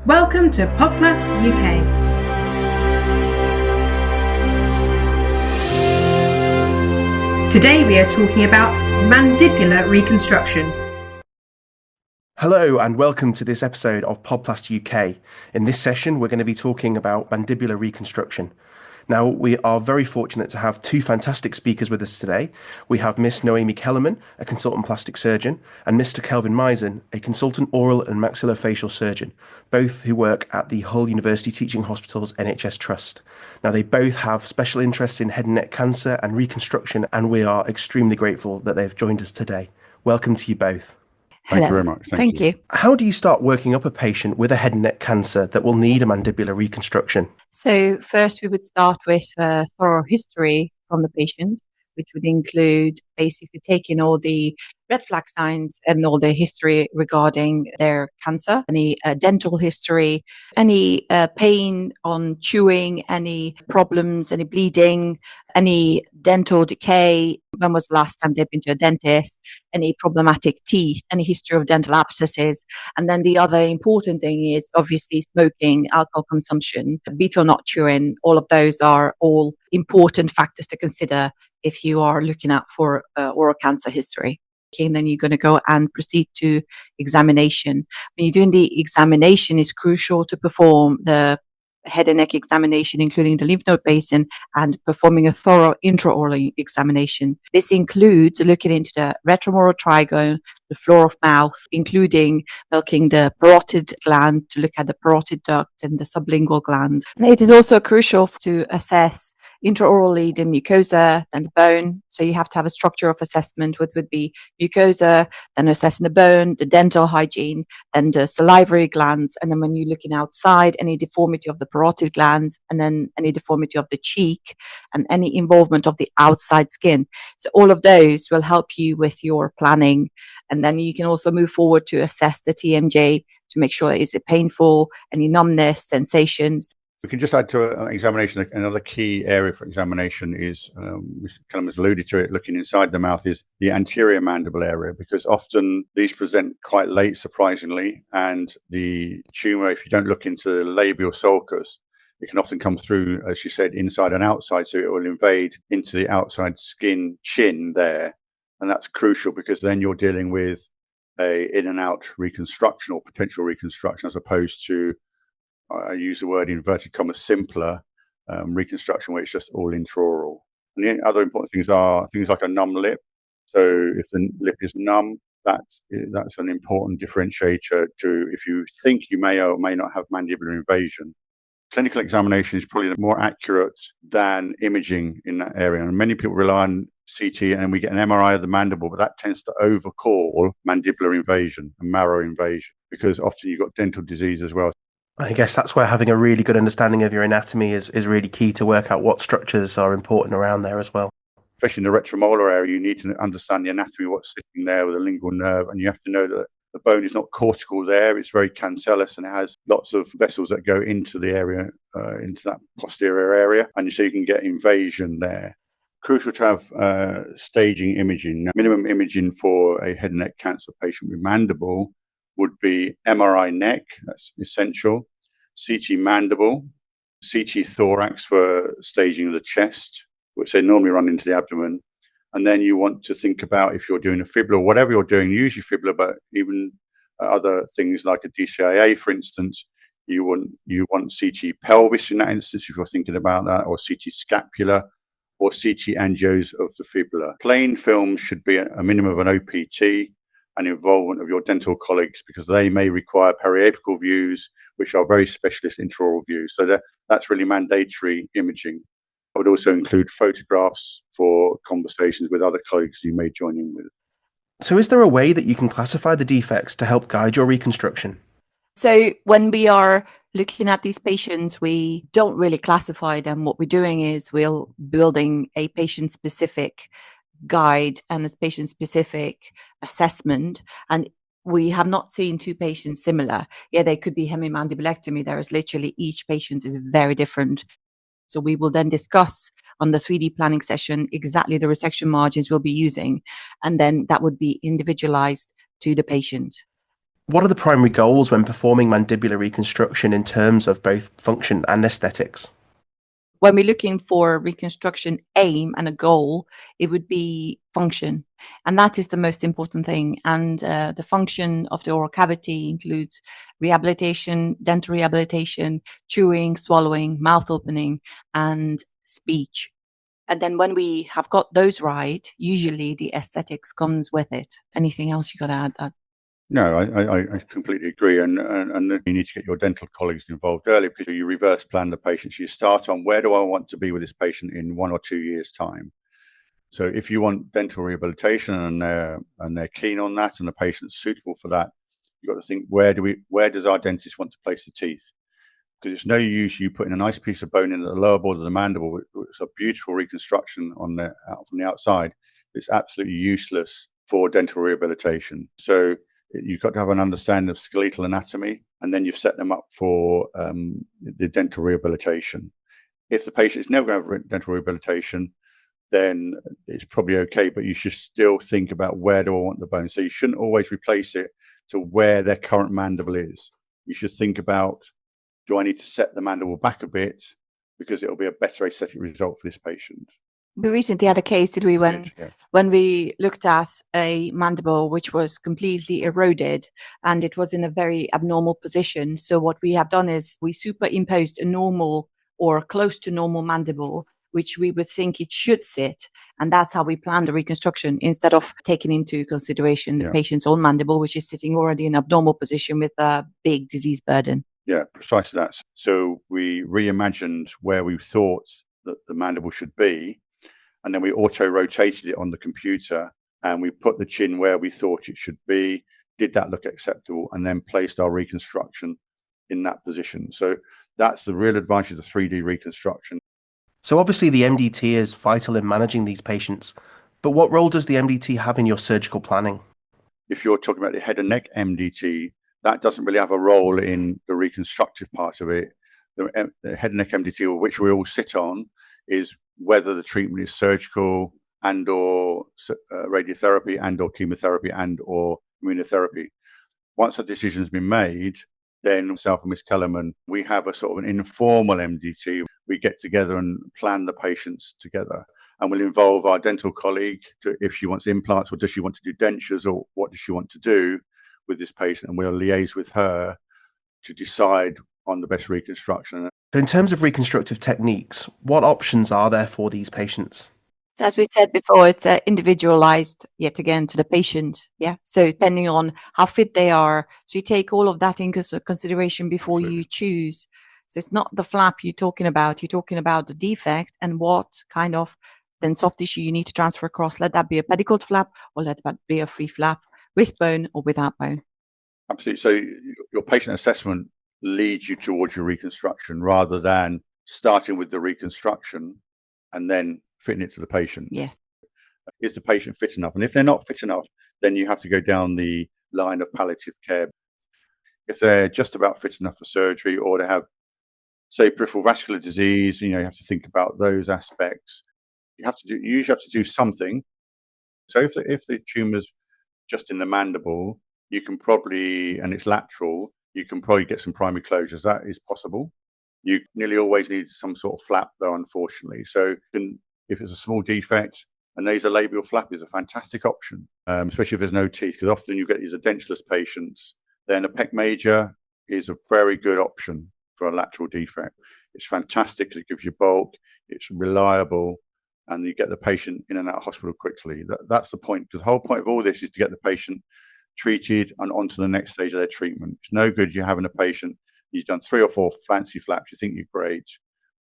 Welcome to Podcast UK. Today we are talking about mandibular reconstruction. Hello and welcome to this episode of Podcast UK. In this session we're going to be talking about mandibular reconstruction. Now, we are very fortunate to have two fantastic speakers with us today. We have Miss Noemi Kelemen, a consultant plastic surgeon, and Mr Kelvin Mizen, a consultant oral and maxillofacial surgeon, both who work at the Hull University Teaching Hospitals NHS Trust. Now, they both have special interests in head and neck cancer and reconstruction, and we are extremely grateful that they've joined us today. Welcome to you both. Thank you very much. Thank you. How do you start working up a patient with a head and neck cancer that will need a mandibular reconstruction? So first we would start with a thorough history from the patient, which would include basically taking all the red flag signs and all the history regarding their cancer, any dental history, any pain on chewing, any problems, any bleeding, any dental decay, when was the last time they've been to a dentist, any problematic teeth, any history of dental abscesses. And then the other important thing is obviously smoking, alcohol consumption, betel nut chewing. All of those are all important factors to consider if you are looking at for oral cancer history. Okay, and then you're going to go and proceed to examination. When you're doing the examination, it's crucial to perform the head and neck examination, including the lymph node basin, and performing a thorough intraoral examination. This includes looking into the retromoral trigone, the floor of mouth, including milking the parotid gland to look at the parotid duct and the sublingual gland. And it is also crucial to assess intraorally the mucosa and the bone. So you have to have a structure of assessment, which would be mucosa, then assessing the bone, the dental hygiene, and the salivary glands. And then when you're looking outside, any deformity of the parotid glands, and then any deformity of the cheek, and any involvement of the outside skin. So all of those will help you with your planning. And then you can also move forward to assess the TMJ to make sure is it painful, any numbness, sensations. We can just add to an examination, another key area for examination is, Mr Kelvin has alluded to it, looking inside the mouth, is the anterior mandible area, because often these present quite late, surprisingly, and the tumour, if you don't look into the labial sulcus, it can often come through, as she said, inside and outside, so it will invade into the outside skin, chin there, and that's crucial because then you're dealing with a in and out reconstruction or potential reconstruction, as opposed to I use the word inverted commas simpler reconstruction where it's just all intraoral. And the other important things are things like a numb lip. So if the lip is numb, that's an important differentiator to if you think you may or may not have mandibular invasion. Clinical examination is probably more accurate than imaging in that area. And many people rely on CT and we get an MRI of the mandible, but that tends to overcall mandibular invasion and marrow invasion because often you've got dental disease as well. I guess that's where having a really good understanding of your anatomy is really key to work out what structures are important around there as well. Especially in the retromolar area, you need to understand the anatomy, what's sitting there with the lingual nerve, and you have to know that the bone is not cortical there, it's very cancellous and it has lots of vessels that go into the area, into that posterior area, and so you can get invasion there. Crucial to have staging imaging. Now, minimum imaging for a head and neck cancer patient with mandible would be MRI neck, that's essential, CT mandible, CT thorax for staging of the chest, which they normally run into the abdomen. And then you want to think about if you're doing a fibula, whatever you're doing, usually fibula, but even other things like a DCIA, for instance, you want CT pelvis in that instance, if you're thinking about that, or CT scapula, or CT angios of the fibula. Plain film should be a minimum of an OPT, and involvement of your dental colleagues because they may require periapical views, which are very specialist intraoral views. So that's really mandatory imaging. I would also include photographs for conversations with other colleagues you may join in with. So is there a way that you can classify the defects to help guide your reconstruction? So when we are looking at these patients, we don't really classify them. What we're doing is we're building a patient-specific guide and a patient-specific assessment. And we have not seen two patients similar. Yeah, they could be hemimandibulectomy. There is literally each patient is very different. So we will then discuss on the 3D planning session exactly the resection margins we'll be using. And then that would be individualized to the patient. What are the primary goals when performing mandibular reconstruction in terms of both function and aesthetics? When we're looking for reconstruction aim and a goal, it would be function. And that is the most important thing. And the function of the oral cavity includes rehabilitation, dental rehabilitation, chewing, swallowing, mouth opening, and speech. And then when we have got those right, usually the aesthetics comes with it. Anything else you got to add that? No, I completely agree. And you need to get your dental colleagues involved early, because you reverse plan the patient. So you start on, where do I want to be with this patient in 1 or 2 years' time? So if you want dental rehabilitation and they're keen on that and the patient's suitable for that, you've got to think, where does our dentist want to place the teeth? Because it's no use you putting a nice piece of bone in the lower border of the mandible. It's a beautiful reconstruction from the outside. It's absolutely useless for dental rehabilitation. So you've got to have an understanding of skeletal anatomy, and then you've set them up for the dental rehabilitation. If the patient is never going to have dental rehabilitation, then it's probably okay, but you should still think about, where do I want the bone? So you shouldn't always replace it to where their current mandible is. You should think about, do I need to set the mandible back a bit, because it'll be a better aesthetic result for this patient? We recently had a case, did we, Yeah. when we looked at a mandible which was completely eroded and it was in a very abnormal position. So what we have done is we superimposed a normal or close to normal mandible, which we would think it should sit. And that's how we planned the reconstruction, instead of taking into consideration the patient's own mandible, which is sitting already in an abnormal position with a big disease burden. Yeah, precisely that. So we reimagined where we thought that the mandible should be, and then we auto-rotated it on the computer, and we put the chin where we thought it should be, did that look acceptable, and then placed our reconstruction in that position. So that's the real advantage of the 3D reconstruction. So obviously the MDT is vital in managing these patients, but what role does the MDT have in your surgical planning? If you're talking about the head and neck MDT, that doesn't really have a role in the reconstructive part of it. The head and neck MDT, which we all sit on, is whether the treatment is surgical and or radiotherapy and or chemotherapy and or immunotherapy. Once a decision has been made, then myself and Ms Kelemen, we have a sort of an informal MDT. We get together and plan the patients together, and we'll involve our dental colleague if she wants implants, or does she want to do dentures, or what does she want to do with this patient, and we'll liaise with her to decide on the best reconstruction. So in terms of reconstructive techniques, what options are there for these patients? So as we said before, it's individualized yet again to the patient. Yeah. So depending on how fit they are, so you take all of that into consideration before you choose. So it's not the flap you're talking about. You're talking about the defect and what kind of then soft tissue you need to transfer across. Let that be a pedicled flap, or let that be a free flap with bone or without bone. Absolutely. So your patient assessment leads you towards your reconstruction, rather than starting with the reconstruction and then fitting it to the patient. Yes. Is the patient fit enough? And if they're not fit enough, then you have to go down the line of palliative care. If they're just about fit enough for surgery, or they have, say, peripheral vascular disease, you have to think about those aspects. You usually have to do something. So if the tumor's just in the mandible, you can probably, and it's lateral, you can probably get some primary closures. That is possible. You nearly always need some sort of flap, though, unfortunately. So if it's a small defect, a nasolabial flap is a fantastic option, especially if there's no teeth, because often you get these edentulous patients. Then a pec major is a very good option for a lateral defect. It's fantastic because it gives you bulk, it's reliable, and you get the patient in and out of hospital quickly. That's the point, because the whole point of all this is to get the patient treated and onto the next stage of their treatment. It's no good you having a patient, you've done 3 or 4 fancy flaps, you think you're great,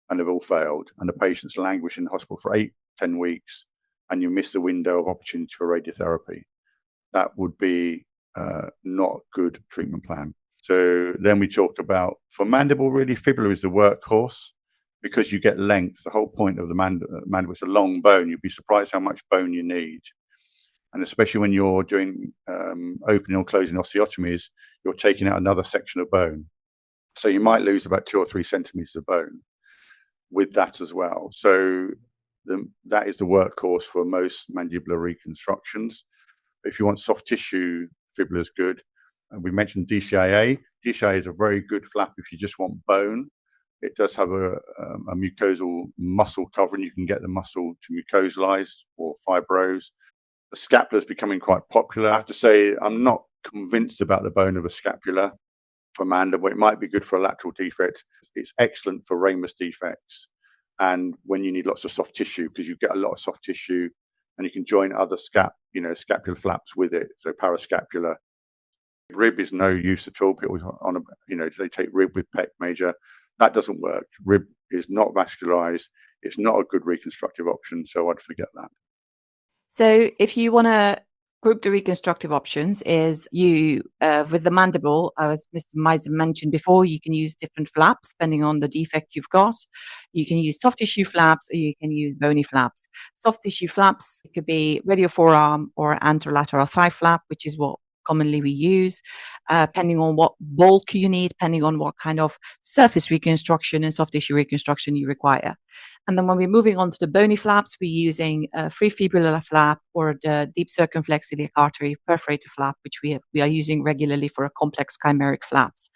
and they've all failed, and the patient's languished in the hospital for 8-10 weeks, and you miss the window of opportunity for radiotherapy. That would be not a good treatment plan. So then we talk about, for mandible, really, fibula is the workhorse, because you get length. The whole point of the mandible is a long bone. You'd be surprised how much bone you need. And especially when you're doing opening or closing osteotomies, you're taking out another section of bone. So you might lose about 2 or 3 centimeters of bone with that as well. So that is the workhorse for most mandibular reconstructions. If you want soft tissue, fibula is good. We mentioned DCIA. DCIA is a very good flap if you just want bone. It does have a mucosal muscle covering. You can get the muscle to mucosalize or fibrose. The scapula is becoming quite popular. I have to say, I'm not convinced about the bone of a scapula for mandible. It might be good for a lateral defect. It's excellent for ramus defects and when you need lots of soft tissue, because you get a lot of soft tissue and you can join other scapular flaps with it. So parascapular. Rib is no use at all. People they take rib with pec major. That doesn't work. Rib is not vascularized. It's not a good reconstructive option. So I'd forget that. So if you want to group the reconstructive options, is you with the mandible, as Mr. Mizen mentioned before, you can use different flaps depending on the defect you've got. You can use soft tissue flaps or you can use bony flaps. Soft tissue flaps, it could be radial forearm or anterolateral thigh flap, which is what commonly we use, depending on what bulk you need, depending on what kind of surface reconstruction and soft tissue reconstruction you require. And then when we're moving on to the bony flaps, we're using a free fibrillar flap or the deep circumflex iliac artery perforator flap, which we are using regularly for a complex chimeric flaps.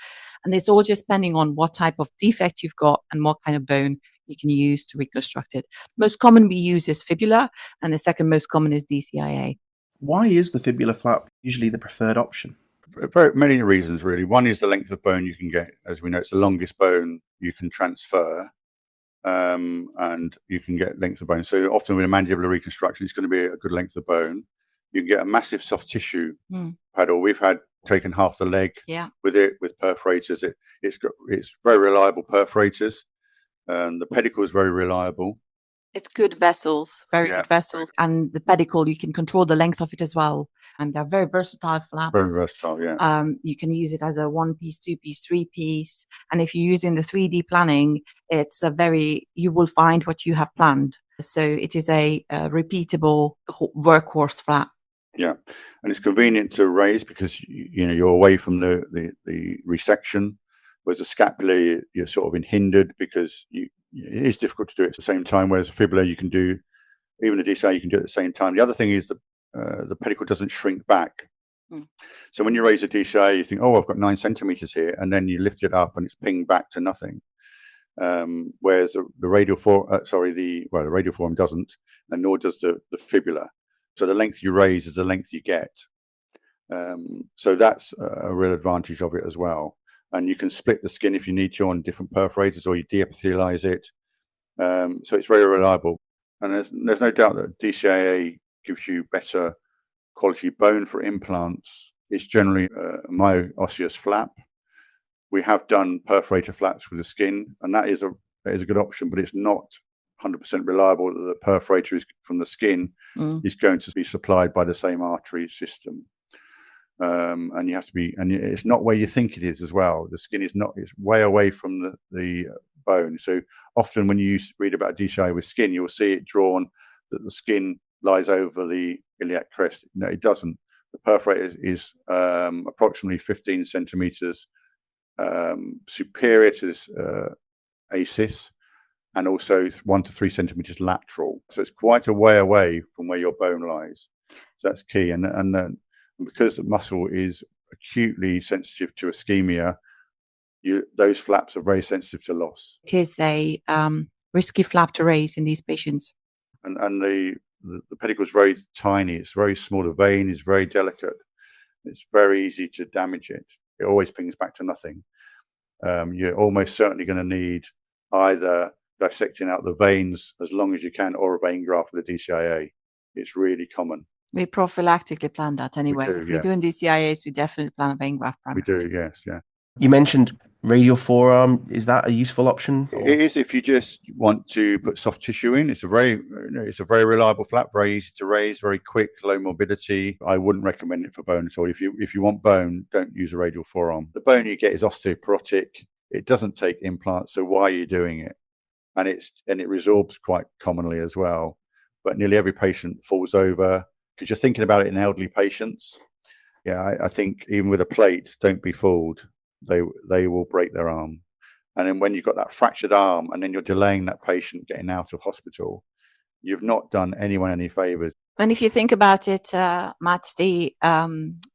And it's all just depending on what type of defect you've got and what kind of bone you can use to reconstruct it. Most common we use is fibula, and the second most common is DCIA. Why is the fibula flap usually the preferred option? Very many reasons, really. One is the length of bone you can get. As we know, it's the longest bone you can transfer, and you can get length of bone. So often with a mandibular reconstruction, it's going to be a good length of bone. You can get a massive soft tissue paddle. We've had taken half the leg with perforators. It's very reliable perforators. The pedicle is very reliable. It's good vessels, very good vessels. And the pedicle, you can control the length of it as well. And they're very versatile flaps. Very versatile, yeah. You can use it as a 1-piece, 2-piece, 3-piece. And if you're using the 3D planning, you will find what you have planned. So it is a repeatable workhorse flap. Yeah. And it's convenient to raise because, you're away from the resection. Whereas the scapula, you're sort of hindered because it is difficult to do it at the same time, whereas a fibula you can do, even a DCI you can do it at the same time. The other thing is the pedicle doesn't shrink back. So when you raise a DCI, you think, oh, I've got 9 centimeters here, and then you lift it up and it's pinged back to nothing. Whereas the radial forearm doesn't, and nor does the fibula. So the length you raise is the length you get. So that's a real advantage of it as well. And you can split the skin if you need to on different perforators, or you deepithelialize it. So it's very reliable. And there's no doubt that DCIA gives you better quality bone for implants. It's generally a myo-osseous flap. We have done perforator flaps with the skin, and that is a good option, but it's not 100% reliable that the perforator is from the skin is going to be supplied by the same artery system. And you have to be, and it's not where you think it is as well. The skin it's way away from the bone. So often when you read about DCI with skin, you'll see it drawn that the skin lies over the iliac crest. No, it doesn't. The perforator is approximately 15 centimeters superior to this ACIS, and also 1 to 3 centimeters lateral. So it's quite a way away from where your bone lies. So that's key. And because the muscle is acutely sensitive to ischemia, those flaps are very sensitive to loss. It is a risky flap to raise in these patients. And the pedicle is very tiny. It's very small. The vein is very delicate. It's very easy to damage it. It always pings back to nothing. You're almost certainly going to need either dissecting out the veins as long as you can, or a vein graft with a DCIA. It's really common. We prophylactically plan that anyway. If we're doing DCIAs, we definitely plan a vein graft primarily. We do, yes, yeah. You mentioned radial forearm. Is that a useful option? It is if you just want to put soft tissue in. It's a very reliable flap, very easy to raise, very quick, low morbidity. I wouldn't recommend it for bone at all. If you want bone, don't use a radial forearm. The bone you get is osteoporotic. It doesn't take implants, so why are you doing it? And it resorbs quite commonly as well. But nearly every patient falls over because you're thinking about it in elderly patients. Yeah, I think even with a plate, don't be fooled. They will break their arm. And then when you've got that fractured arm and then you're delaying that patient getting out of hospital, you've not done anyone any favors. And if you think about it, Matt, the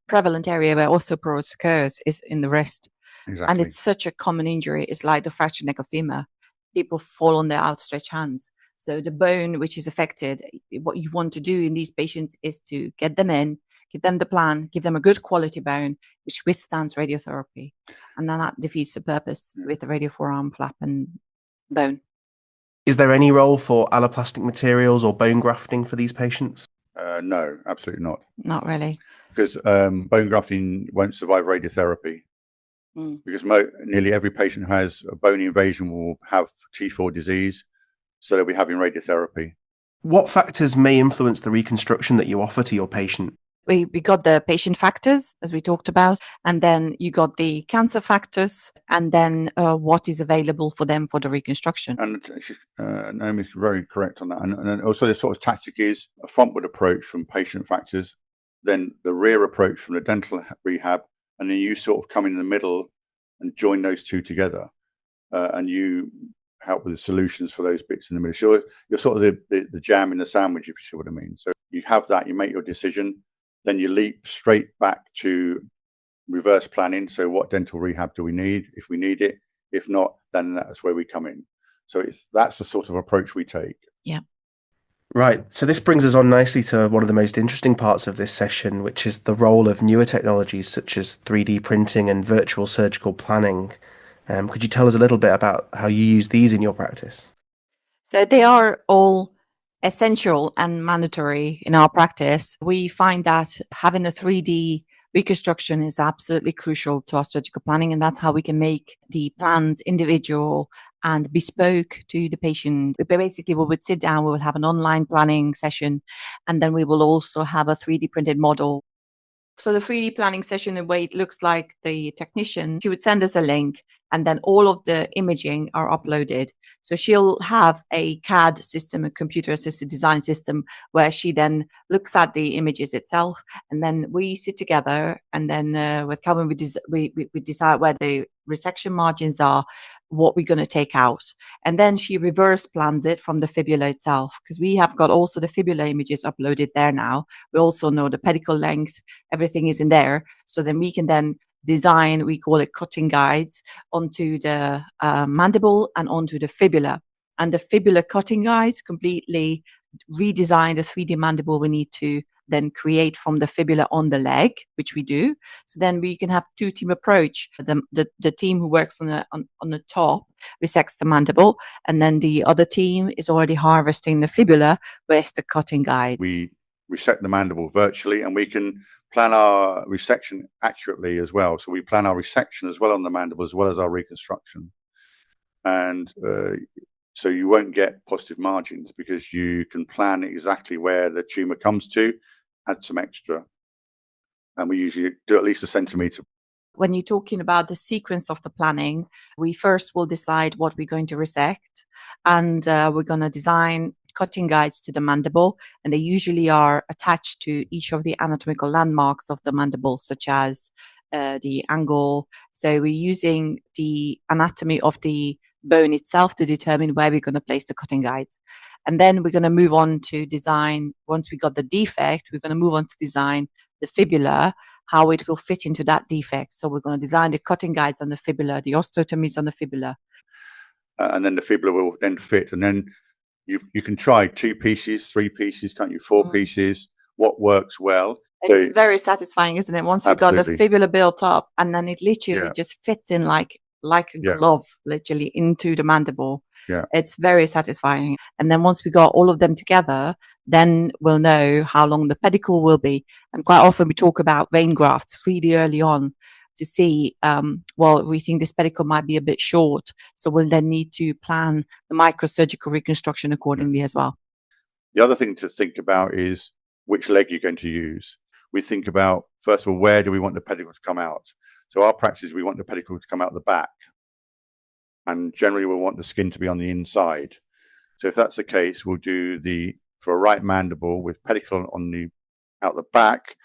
prevalent area where osteoporosis occurs is in the wrist. Exactly. And it's such a common injury. It's like the fractured neck of femur. People fall on their outstretched hands. So the bone which is affected, what you want to do in these patients is to get them in, give them the plan, give them a good quality bone which withstands radiotherapy. And then that defeats the purpose with the radioforearm flap and bone. Is there any role for alloplastic materials or bone grafting for these patients? No, absolutely not. Not really. Because bone grafting won't survive radiotherapy. Because nearly every patient who has a bone invasion will have T4 disease, so they'll be having radiotherapy. What factors may influence the reconstruction that you offer to your patient? We got the patient factors, as we talked about, and then you got the cancer factors, and then what is available for them for the reconstruction. And Naomi's very correct on that. And also the sort of tactic is a frontward approach from patient factors, then the rear approach from the dental rehab, and then you sort of come in the middle and join those two together, and you help with the solutions for those bits in the middle. So you're sort of the jam in the sandwich, if you see what I mean. So you have that, you make your decision, then you leap straight back to reverse planning. So what dental rehab do we need if we need it? If not, then that's where we come in. So that's the sort of approach we take. Yeah. Right. So this brings us on nicely to one of the most interesting parts of this session, which is the role of newer technologies such as 3D printing and virtual surgical planning. Could you tell us a little bit about how you use these in your practice? So they are all essential and mandatory in our practice. We find that having a 3D reconstruction is absolutely crucial to our surgical planning, and that's how we can make the plans individual and bespoke to the patient. Basically, we would sit down, we will have an online planning session, and then we will also have a 3D printed model. So the 3D planning session, the way it looks like, the technician, she would send us a link, and then all of the imaging are uploaded. So she'll have a CAD system, a computer assisted design system, where she then looks at the images itself. And then we sit together, and then with Kelvin, we decide where the resection margins are, what we're going to take out. And then she reverse plans it from the fibula itself, because we have got also the fibula images uploaded there now. We also know the pedicle length, everything is in there. So then we can then design, we call it cutting guides, onto the mandible and onto the fibula. And the fibula cutting guides completely redesign the 3D mandible we need to then create from the fibula on the leg, which we do. So then we can have two-team approach. The team who works on the top resects the mandible, and then the other team is already harvesting the fibula with the cutting guide. We resect the mandible virtually, and we can plan our resection accurately as well. So we plan our resection as well on the mandible as well as our reconstruction. And so you won't get positive margins because you can plan exactly where the tumor comes to, add some extra. And we usually do at least a centimeter. When you're talking about the sequence of the planning, we first will decide what we're going to resect, and we're going to design cutting guides to the mandible, and they usually are attached to each of the anatomical landmarks of the mandible, such as the angle. So we're using the anatomy of the bone itself to determine where we're going to place the cutting guides. And then we're going to move on to design, once we got the defect, we're going to move on to design the fibula, how it will fit into that defect. So we're going to design the cutting guides on the fibula, the osteotomies on the fibula. And then the fibula will then fit. And then you can try 2 pieces, 3 pieces, can't you? 4 pieces, what works well. It's very satisfying, isn't it? Once you've got the fibula built up, and then it literally just fits in like a glove, literally into the mandible. Yeah. It's very satisfying. And then once we got all of them together, then we'll know how long the pedicle will be. And quite often we talk about vein grafts really early on to see, we think this pedicle might be a bit short. So we'll then need to plan the microsurgical reconstruction accordingly as well. The other thing to think about is which leg you're going to use. We think about, first of all, where do we want the pedicle to come out? So our practice, we want the pedicle to come out the back. And generally we'll want the skin to be on the inside. So if that's the case, we'll do for a right mandible with pedicle out the back,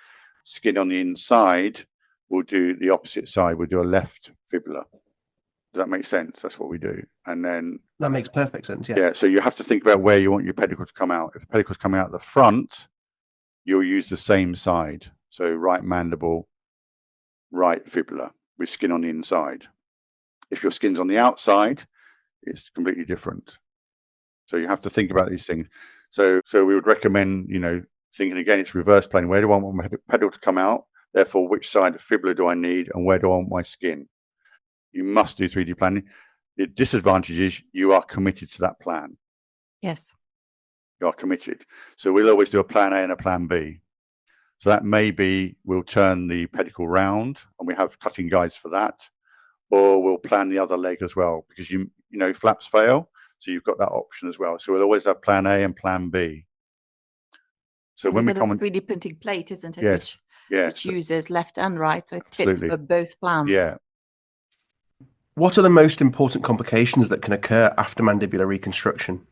skin on the inside, we'll do the opposite side. We'll do a left fibula. Does that make sense? That's what we do. And then that makes perfect sense. Yeah. So you have to think about where you want your pedicle to come out. If the pedicle's coming out the front, you'll use the same side. So right mandible, right fibula with skin on the inside. If your skin's on the outside, it's completely different. So you have to think about these things. So we would recommend, thinking again, it's reverse planning. Where do I want my pedal to come out? Therefore, which side of fibula do I need, and where do I want my skin? You must do 3D planning. The disadvantage is you are committed to that plan. Yes. You are committed. So we'll always do a plan A and a plan B. So that may be we'll turn the pedicle round, and we have cutting guides for that, or we'll plan the other leg as well, because flaps fail, so you've got that option as well. So we'll always have plan A and plan B. So when we come on 3D printing plate, isn't it? Yes, which uses left and right, so it absolutely fits for both plans. Yeah. What are the most important complications that can occur after mandibular reconstruction?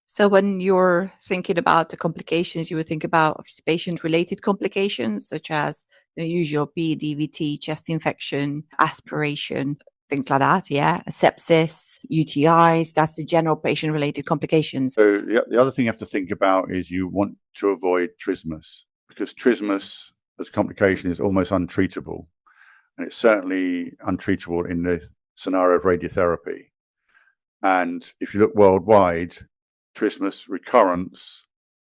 So when you're thinking about the complications, you would think about patient-related complications, such as the usual DVT, chest infection, aspiration, things like that, sepsis, UTIs, that's the general patient-related complications. So the other thing you have to think about is you want to avoid trismus, because trismus as a complication is almost untreatable. And it's certainly untreatable in the scenario of radiotherapy. And if you look worldwide, trismus recurrence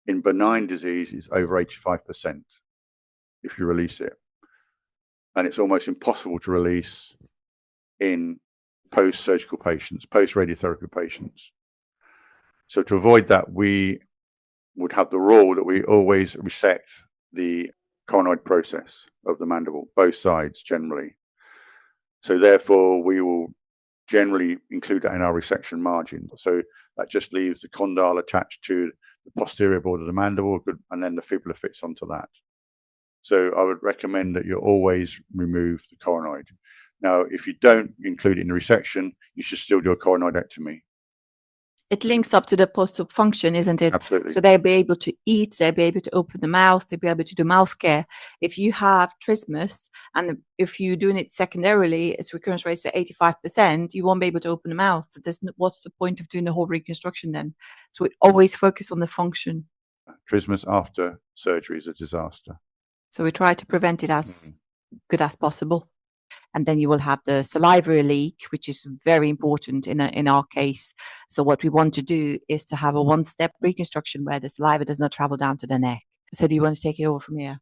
in benign disease is over 85% if you release it. And it's almost impossible to release in post-surgical patients, post-radiotherapy patients. So to avoid that, we would have the rule that we always resect the coronoid process of the mandible, both sides generally. So therefore, we will generally include that in our resection margin. So that just leaves the condyle attached to the posterior border of the mandible, and then the fibula fits onto that. So I would recommend that you always remove the coronoid. Now, if you don't include it in the resection, you should still do a coronoidectomy. It links up to the post-op function, isn't it? Absolutely. So they'll be able to eat, they'll be able to open the mouth, they'll be able to do mouth care. If you have trismus, and if you're doing it secondarily, its recurrence rate is at 85%, you won't be able to open the mouth. So what's the point of doing the whole reconstruction then? So we always focus on the function. Trismus after surgery is a disaster. So we try to prevent it as good as possible. And then you will have the salivary leak, which is very important in our case. So what we want to do is to have a one-step reconstruction where the saliva does not travel down to the neck. So do you want to take it over from here?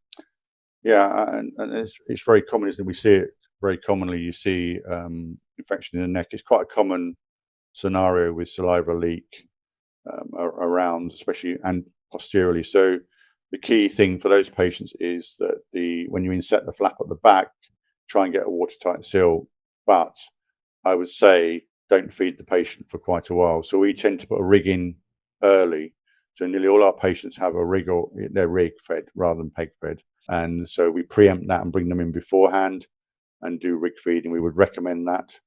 Yeah, and it's very common, isn't it? We see it very commonly. You see infection in the neck. It's quite a common scenario with saliva leak around, especially and posteriorly. So the key thing for those patients is that when you inset the flap at the back, try and get a watertight seal, but I would say don't feed the patient for quite a while. So we tend to put a rig in early. So nearly all our patients have a rig, or they're rig fed rather than peg fed. And so we preempt that and bring them in beforehand and do rig feeding. We would recommend that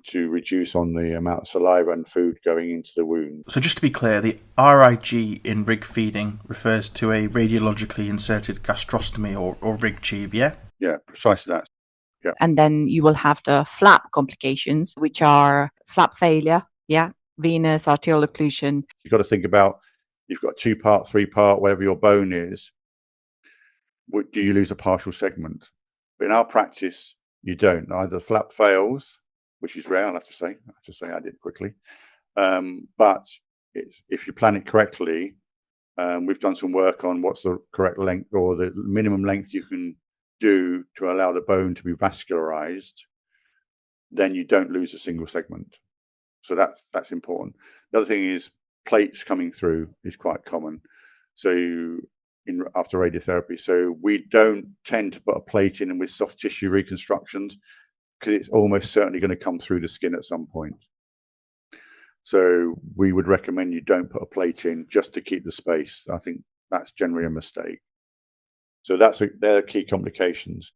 to reduce on the amount of saliva and food going into the wound. So just to be clear, the RIG in rig feeding refers to a radiologically inserted gastrostomy or rig tube, yeah? Yeah, precisely that. Yeah. And then you will have the flap complications, which are flap failure, venous arterial occlusion. You've got to think about, you've got 2-part, 3-part, whatever your bone is. Do you lose a partial segment? But in our practice, you don't. Either flap fails, which is rare, I have to say I did quickly. But if you plan it correctly, we've done some work on what's the correct length or the minimum length you can do to allow the bone to be vascularized, then you don't lose a single segment. So that's important. The other thing is plates coming through is quite common. So after radiotherapy, so we don't tend to put a plate in with soft tissue reconstructions because it's almost certainly going to come through the skin at some point. So we would recommend you don't put a plate in just to keep the space. I think that's generally a mistake. So they're key complications.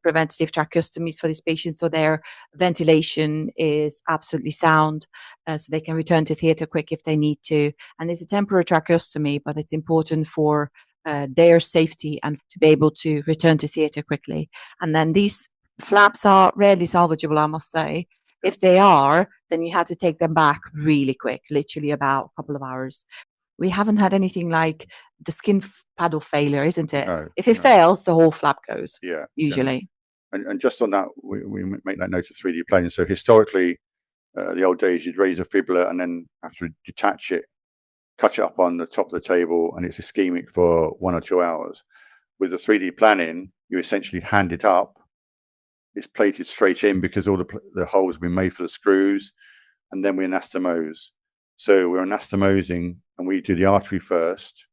Preventative tracheostomies for these patients, so their ventilation is absolutely sound, so they can return to theatre quick if they need to. And it's a temporary tracheostomy, but it's important for their safety and to be able to return to theatre quickly. And then these flaps are rarely salvageable, I must say. If they are, then you have to take them back really quick, literally about a couple of hours. we haven't had anything like the skin paddle failure, isn't it? No, If it no. fails, the whole flap goes, Yeah. usually. And just on that, we make that note of 3D planning. So historically, the old days, you'd raise a fibula and then have to detach it, cut it up on the top of the table, and it's ischemic for 1 or 2 hours. With the 3D planning, you essentially hand it up. It's plated straight in because all the holes have been made for the screws, and then we anastomose. So we're anastomosing, and we do the artery first.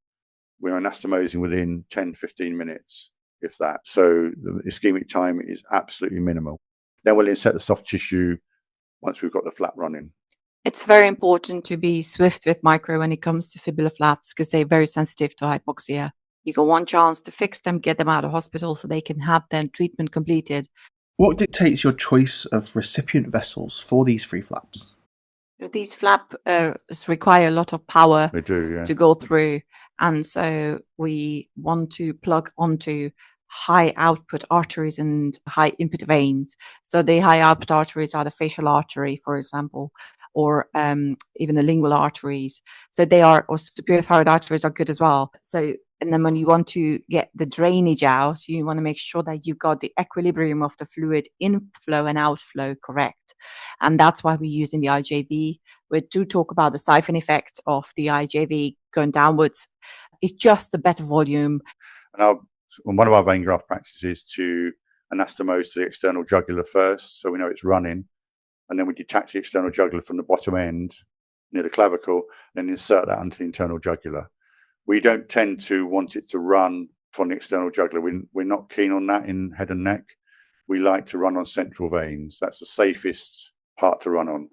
We're anastomosing within 10, 15 minutes, if that. So the ischemic time is absolutely minimal. Then we'll insert the soft tissue once we've got the flap running. It's very important to be swift with micro when it comes to fibular flaps because they're very sensitive to hypoxia. You got one chance to fix them, get them out of hospital so they can have their treatment completed. What dictates your choice of recipient vessels for these free flaps? So these flaps require a lot of power They do, yeah. to go through. And so we want to plug onto high output arteries and high input veins. So the high output arteries are the facial artery, for example, or even the lingual arteries. So they are, or superior thyroid arteries are good as well. So, and then when you want to get the drainage out, you want to make sure that you've got the equilibrium of the fluid inflow and outflow correct. And that's why we're using the IJV. We do talk about the siphon effect of the IJV going downwards. It's just a better volume. And one of our vein graft practices is to anastomose to the external jugular first, so we know it's running. And then we detach the external jugular from the bottom end near the clavicle, and then insert that onto the internal jugular. We don't tend to want it to run from the external jugular. We're not keen on that in head and neck. We like to run on central veins. That's the safest part to run on.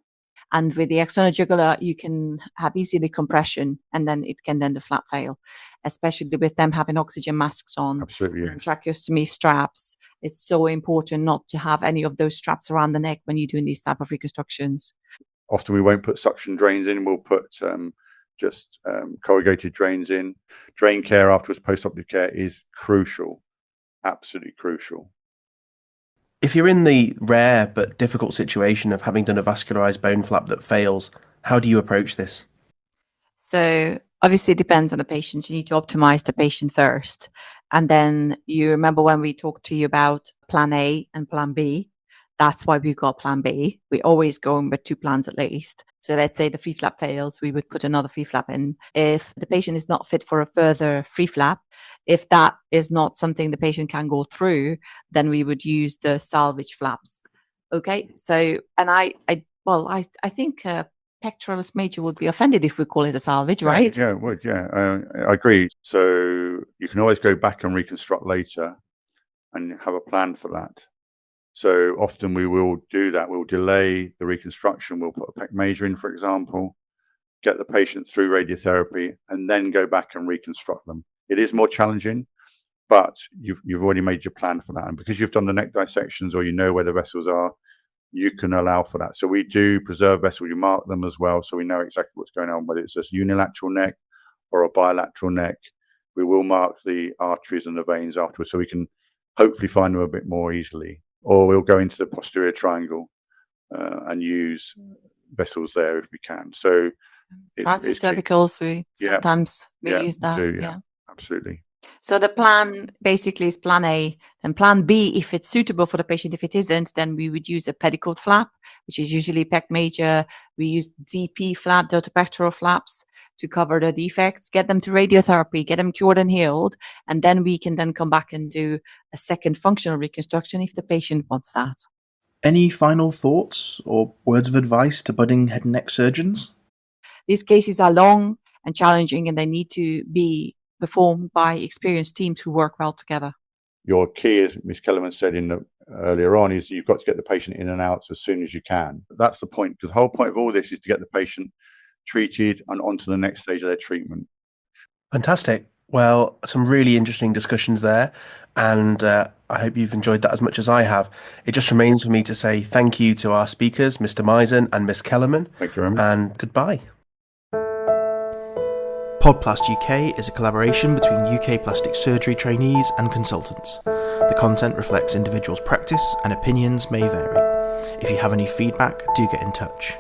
And with the external jugular, you can have easily compression, and then it can then the flap fail, especially with them having oxygen masks on. Absolutely, yes. And tracheostomy straps. It's so important not to have any of those straps around the neck when you're doing these type of reconstructions. Often we won't put suction drains in. We'll put just corrugated drains in. Drain care afterwards, post-operative care is crucial, absolutely crucial. If you're in the rare but difficult situation of having done a vascularized bone flap that fails, how do you approach this? So obviously it depends on the patient. You need to optimize the patient first. And then you remember when we talked to you about plan A and plan B, that's why we've got plan B. We're always going with 2 plans at least. So let's say the free flap fails, we would put another free flap in. If the patient is not fit for a further free flap, if that is not something the patient can go through, then we would use the salvage flaps. Okay. So, and I think pectoralis major would be offended if we call it a salvage, right? Yeah, it would. Yeah, I agree. So you can always go back and reconstruct later and have a plan for that. So often we will do that. We'll delay the reconstruction. We'll put a pec major in, for example, get the patient through radiotherapy, and then go back and reconstruct them. It is more challenging, but you've already made your plan for that. And because you've done the neck dissections or you know where the vessels are, you can allow for that. So we do preserve vessels. You mark them as well, so we know exactly what's going on, whether it's a unilateral neck or a bilateral neck. We will mark the arteries and the veins afterwards, so we can hopefully find them a bit more easily. Or we'll go into the posterior triangle and use vessels there if we can. So Transverse cervicals, we sometimes use that. Yeah, absolutely. So the plan basically is plan A, and plan B, if it's suitable for the patient. If it isn't, then we would use a petticoat flap, which is usually pec major. We use DP flap, deltopectoral flaps, to cover the defects, get them to radiotherapy, get them cured and healed, and then we can then come back and do a second functional reconstruction if the patient wants that. Any final thoughts or words of advice to budding head and neck surgeons? These cases are long and challenging, and they need to be performed by experienced teams who work well together. Your key, as Ms Kelemen said earlier on, is you've got to get the patient in and out as soon as you can. That's the point, because the whole point of all this is to get the patient treated and on to the next stage of their treatment. Fantastic. Well, some really interesting discussions there, and I hope you've enjoyed that as much as I have. It just remains for me to say thank you to our speakers, Mr Mizen and Ms Kelemen. Thank you very much. And goodbye. Podplast UK is a collaboration between UK plastic surgery trainees and consultants. The content reflects individuals' practice and opinions may vary. If you have any feedback, do get in touch.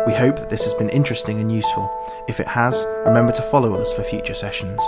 We hope that this has been interesting and useful. If it has, remember to follow us for future sessions.